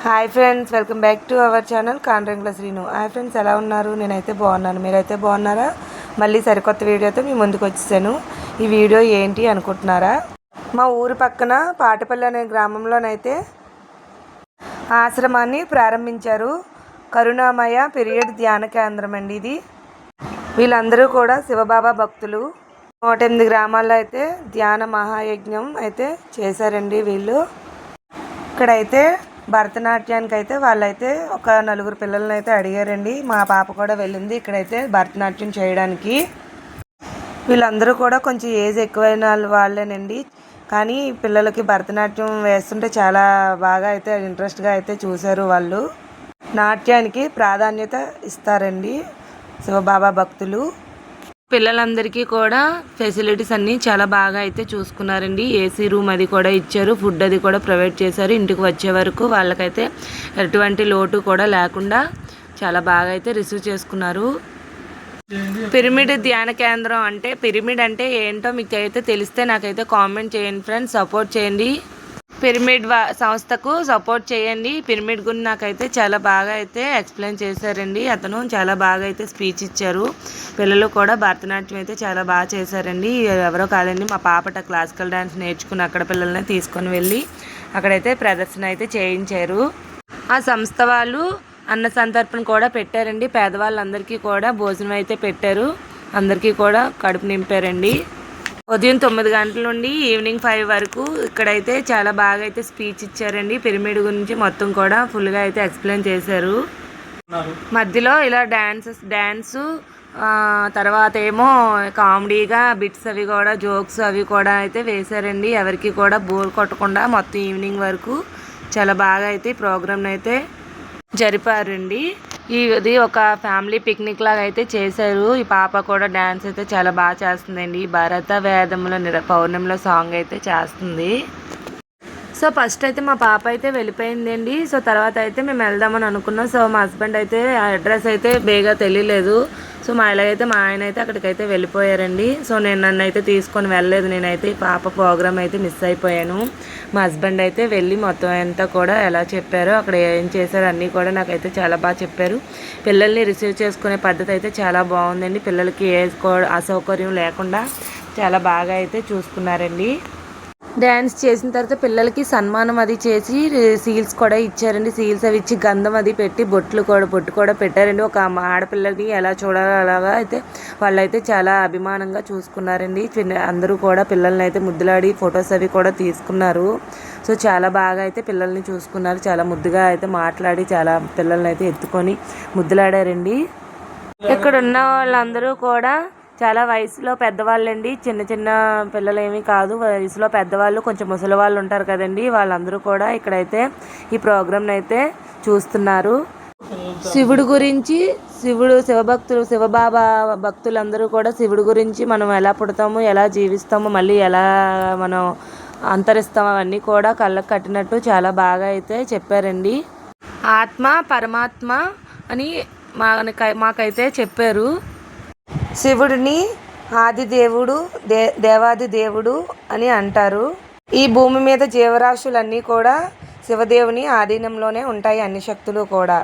Hi friends, welcome back to our channel Kandrangula Srinu. Hi friends, ఎలా ఉన్నారు? నేనైతే బాగున్నాను. మీరైతే బాగున్నారా? మళ్ళీ సరికొత్త వీడియోతో మీ ముందుకు వచ్చేసాను. ఈ వీడియో ఏంటి అనుకుంటున్నారా? మా ఊరు పక్కన పాటపల్లి అనే గ్రామంలోనైతే ఆశ్రమాన్ని ప్రారంభించారు. కరుణామయ పీరియడ్ ధ్యాన కేంద్రం అండి ఇది. వీళ్ళందరూ కూడా శివబాబా భక్తులు. 108 గ్రామాల్లో అయితే ధ్యాన మహాయజ్ఞం అయితే చేశారండి వీళ్ళు. ఇక్కడైతే భరతనాట్యానికి అయితే వాళ్ళైతే ఒక 4 పిల్లలని అయితే అడిగారండి. మా పాప కూడా వెళ్ళింది ఇక్కడైతే భరతనాట్యం చేయడానికి. వీళ్ళందరూ కూడా కొంచెం ఏజ్ ఎక్కువైన వాళ్ళేనండి. కానీ పిల్లలకి భరతనాట్యం వేస్తుంటే చాలా బాగా అయితే ఇంట్రెస్ట్గా అయితే చూశారు. వాళ్ళు నాట్యానికి ప్రాధాన్యత ఇస్తారండి శివబాబా భక్తులు. పిల్లలందరికీ కూడా ఫెసిలిటీస్ అన్నీ చాలా బాగా అయితే చూసుకున్నారండి. ఏసీ రూమ్ అది కూడా ఇచ్చారు, ఫుడ్ అది కూడా ప్రొవైడ్ చేశారు. ఇంటికి వచ్చే వరకు వాళ్ళకైతే ఎటువంటి లోటు కూడా లేకుండా చాలా బాగా అయితే రిసీవ్ చేసుకున్నారు. పిరమిడ్ ధ్యాన కేంద్రం అంటే పిరమిడ్ అంటే ఏంటో మీకు అయితే తెలిస్తే నాకైతే కామెంట్ చేయండి ఫ్రెండ్స్, సపోర్ట్ చేయండి. పిరమిడ్ సంస్థకు సపోర్ట్ చేయండి. పిరమిడ్ గురించి నాకైతే చాలా బాగా అయితే ఎక్స్ప్లెయిన్ చేశారండి. అతను చాలా బాగా అయితే స్పీచ్ ఇచ్చారు. పిల్లలు కూడా భరతనాట్యం అయితే చాలా బాగా చేశారండి. ఎవరో కాదండి, మా పాపట క్లాసికల్ డ్యాన్స్ నేర్చుకుని అక్కడ పిల్లల్ని తీసుకొని వెళ్ళి అక్కడైతే ప్రదర్శన అయితే చేయించారు. ఆ సంస్థ వాళ్ళు అన్న సంతర్పణ కూడా పెట్టారండి. పేదవాళ్ళందరికీ కూడా భోజనం అయితే పెట్టారు. అందరికీ కూడా కడుపు నింపారండి. ఉదయం 9 గంటల నుండి ఈవినింగ్ 5 వరకు ఇక్కడైతే చాలా బాగా అయితే స్పీచ్ ఇచ్చారండి. పిరమిడ్ గురించి మొత్తం కూడా ఫుల్గా అయితే ఎక్స్ప్లెయిన్ చేశారు. మధ్యలో ఇలా డ్యాన్సు తర్వాత ఏమో కామెడీగా బిట్స్ అవి కూడా జోక్స్ అవి కూడా అయితే వేశారండి. ఎవరికి కూడా బోర్ కొట్టకుండా మొత్తం ఈవినింగ్ వరకు చాలా బాగా అయితే ప్రోగ్రామ్ అయితే జరిపారండి. ఇది ఒక ఫ్యామిలీ పిక్నిక్ లాగా అయితే చేశారు. ఈ పాప కూడా డ్యాన్స్ అయితే చాలా బాగా చేస్తుందండి. భారత వేదముల పౌర్ణమిలో సాంగ్ అయితే చేస్తుంది. సో ఫస్ట్ అయితే మా పాప అయితే వెళ్ళిపోయిందండి. సో తర్వాత అయితే మేము వెళ్దామని అనుకున్నాం. సో మా హస్బెండ్ అయితే అడ్రస్ అయితే బేగా తెలియలేదు. సో మా ఆయన అయితే అక్కడికైతే వెళ్ళిపోయారండి. సో నన్ను అయితే తీసుకొని వెళ్ళలేదు. నేనైతే పాప ప్రోగ్రామ్ అయితే మిస్ అయిపోయాను. మా హస్బెండ్ అయితే వెళ్ళి మొత్తం అంతా కూడా ఎలా చెప్పారో అక్కడ ఏం చేశారో అన్నీ కూడా నాకైతే చాలా బాగా చెప్పారు. పిల్లల్ని రిసీవ్ చేసుకునే పద్ధతి అయితే చాలా బాగుందండి. పిల్లలకి ఏ అసౌకర్యం లేకుండా చాలా బాగా అయితే చూసుకున్నారండి. డ్యాన్స్ చేసిన తర్వాత పిల్లలకి సన్మానం అది చేసి సీల్స్ కూడా ఇచ్చారండి. సీల్స్ అవి ఇచ్చి గంధం అది పెట్టి బొట్టు కూడా పెట్టారండి. ఒక ఆడపిల్లకి ఎలా చూడాలో అలాగా అయితే వాళ్ళైతే చాలా అభిమానంగా చూసుకున్నారండి. అందరూ కూడా పిల్లల్ని అయితే ముద్దులాడి ఫొటోస్ అవి కూడా తీసుకున్నారు. సో చాలా బాగా అయితే పిల్లల్ని చూసుకున్నారు. చాలా ముద్దుగా అయితే మాట్లాడి చాలా పిల్లల్ని అయితే ఎత్తుకొని ముద్దులాడారండి. ఇక్కడ ఉన్న వాళ్ళందరూ కూడా చాలా వయసులో పెద్దవాళ్ళండి. చిన్న చిన్న పిల్లలు ఏమీ కాదు, వయసులో పెద్దవాళ్ళు, కొంచెం ముసలి వాళ్ళు ఉంటారు కదండి. వాళ్ళందరూ కూడా ఇక్కడైతే ఈ ప్రోగ్రామ్ని అయితే చూస్తున్నారు. శివుడు గురించి శివబాబా భక్తులందరూ కూడా శివుడు గురించి మనం ఎలా పుడతాము, ఎలా జీవిస్తాము, మళ్ళీ ఎలా మనం అంతరిస్తాము అవన్నీ కూడా కళ్ళకు కట్టినట్టు చాలా బాగా అయితే చెప్పారండి. ఆత్మ పరమాత్మ అని మాకైతే చెప్పారు. శివుడిని ఆదిదేవుడు, దేవాది దేవుడు అని అంటారు. ఈ భూమి మీద జీవరాశులన్నీ కూడా శివదేవుని ఆధీనంలోనే ఉంటాయి. అన్ని శక్తులు కూడా.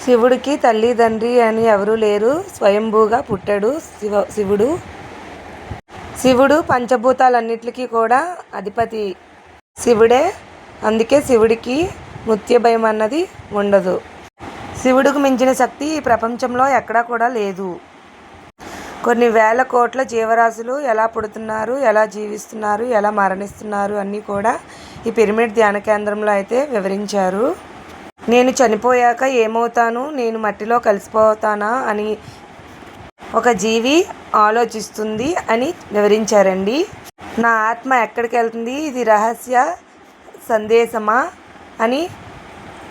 శివుడికి తల్లి తండ్రి అని ఎవరూ లేరు. స్వయంభూగా పుట్టాడు శివుడు పంచభూతాలన్నిటికీ కూడా అధిపతి శివుడే. అందుకే శివుడికి మృత్యు భయం అన్నది ఉండదు. శివుడికి మించిన శక్తి ఈ ప్రపంచంలో ఎక్కడా కూడా లేదు. కొన్ని వేల కోట్ల జీవరాశులు ఎలా పుడుతున్నారు, ఎలా జీవిస్తున్నారు, ఎలా మరణిస్తున్నారు అన్నీ కూడా ఈ పిరమిడ్ ధ్యాన కేంద్రంలో అయితే వివరించారు. నేను చనిపోయాక ఏమవుతాను, నేను మట్టిలో కలిసిపోతానా అని ఒక జీవి ఆలోచిస్తుంది అని వివరించారండి. నా ఆత్మ ఎక్కడికి వెళ్తుంది, ఇది రహస్య సందేశమా అని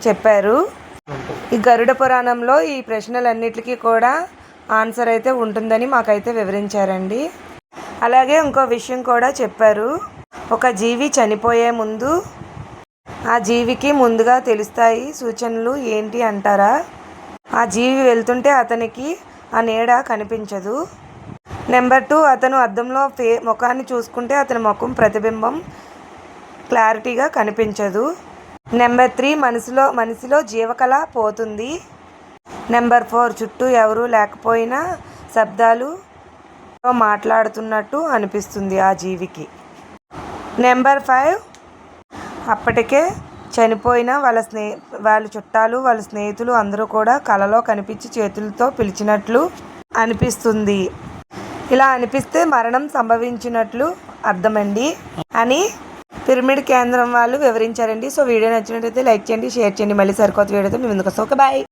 చెప్పారు. ఈ గరుడ పురాణంలో ఈ ప్రశ్నలన్నిటికీ కూడా ఆన్సర్ అయితే ఉంటుందని మాకైతే వివరించారండి. అలాగే ఇంకో విషయం కూడా చెప్పారు. ఒక జీవి చనిపోయే ముందు ఆ జీవికి ముందుగా తెలుస్తాయి సూచనలు ఏంటి అంటారా? ఆ జీవి వెళ్తుంటే అతనికి ఆ నీడ కనిపించదు. నెంబర్ 2, అతను అద్దంలో ముఖాన్ని చూసుకుంటే అతని ముఖం ప్రతిబింబం క్లారిటీగా కనిపించదు. నెంబర్ 3 మనిషిలో జీవకళ పోతుంది. నెంబర్ 4 చుట్టూ ఎవరూ లేకపోయినా శబ్దాలు మాట్లాడుతున్నట్టు అనిపిస్తుంది ఆ జీవికి. నెంబర్ 5 అప్పటికే చనిపోయిన వాళ్ళ చుట్టాలు, వాళ్ళ స్నేహితులు అందరూ కూడా కలలో కనిపించి చేతులతో పిలిచినట్లు అనిపిస్తుంది. ఇలా అనిపిస్తే మరణం సంభవించినట్లు అర్థమండి అని పిరమిడ్ కేంద్రం వాళ్ళు వివరించారండి. సో వీడియో నచ్చినట్లయితే లైక్ చేయండి, షేర్ చేయండి. మళ్ళీ సరికొత్త వీడియోతో మీ ముందుకు వస్తాం. Okay, bye.